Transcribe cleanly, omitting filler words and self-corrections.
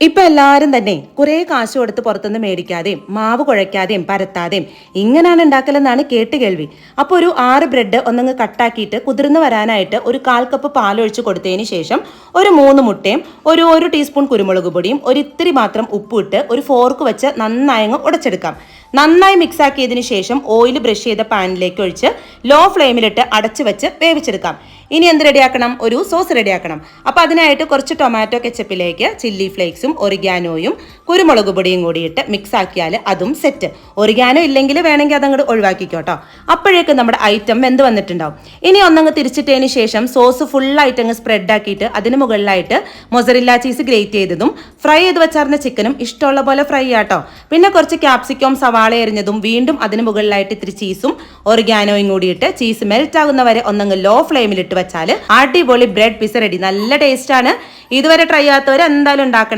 ഇപ്പൊ എല്ലാവരും തന്നെ കുറെ കാശ് കൊടുത്ത് പുറത്തുനിന്ന് മേടിക്കാതെയും മാവ് കുഴയ്ക്കാതെയും പരത്താതെയും ഇങ്ങനെയാണ് ഉണ്ടാക്കലെന്നാണ് കേട്ട് കേൾവി. അപ്പോൾ ഒരു 6 ബ്രെഡ് ഒന്നങ്ങ് കട്ടാക്കിയിട്ട് കുതിർന്ന് വരാനായിട്ട് ഒരു 1/4 കപ്പ് പാലൊഴിച്ച് കൊടുത്തതിന് ശേഷം ഒരു 3 മുട്ടയും ഒരു ടീസ്പൂൺ കുരുമുളക് പൊടിയും ഇത്തിരി മാത്രം ഉപ്പും ഇട്ട് ഒരു ഫോർക്ക് വെച്ച് നന്നായി അങ്ങ് ഉടച്ചെടുക്കാം. നന്നായി മിക്സ് ആക്കിയതിനു ശേഷം ഓയിൽ ബ്രഷ് ചെയ്ത പാനിലേക്ക് ഒഴിച്ച് ലോ ഫ്ലെയിമിലിട്ട് അടച്ചു വെച്ച് വേവിച്ചെടുക്കാം. ഇനി എന്ത് റെഡിയാക്കണം? ഒരു സോസ് റെഡിയാക്കണം. അപ്പോൾ അതിനായിട്ട് കുറച്ച് ടൊമാറ്റോ കെച്ചപ്പിലേക്ക് ചില്ലി ഫ്ലേക്സും ഒറിഗാനോയും കുരുമുളക് പൊടിയും കൂടിയിട്ട് മിക്സ് ആക്കിയാൽ അതും സെറ്റ്. ഒറിഗാനോ ഇല്ലെങ്കിൽ വേണമെങ്കിൽ അതങ്ങോട്ട് ഒഴിവാക്കിക്കോട്ടോ. അപ്പോഴേക്കും നമ്മുടെ ഐറ്റം വെന്ത് വന്നിട്ടുണ്ടാവും. ഇനി ഒന്നങ്ങ് തിരിച്ചിട്ടതിന് ശേഷം സോസ് ഫുള്ളായിട്ട് അങ്ങ് സ്പ്രെഡ് ആക്കിയിട്ട് അതിന് മുകളിലായിട്ട് മൊസറില്ല ചീസ് ഗ്രേറ്റ് ചെയ്തതും ഫ്രൈ ചെയ്ത് വെച്ചാർന്ന ചിക്കനും ഇഷ്ടമുള്ള പോലെ ഫ്രൈ ആട്ടോ. പിന്നെ കുറച്ച് ക്യാപ്സിക്കം സവാള എറിഞ്ഞതും വീണ്ടും അതിന് മുകളിലായിട്ട് ഇത്തിരി ചീസും ഒറിഗാനോയും കൂടിയിട്ട് ചീസ് മെൽറ്റ് ആകുന്നവരെ ഒന്നങ്ങ് ലോ ഫ്ലെയിമിൽ ഇട്ട് വെച്ചാൽ അടിപൊളി ബ്രെഡ് പിസ്സ റെഡി. നല്ല ടേസ്റ്റ് ആണ്. ഇതുവരെ ട്രൈ ചെയ്യാത്തവർ എന്തായാലും ഉണ്ടാക്കണം.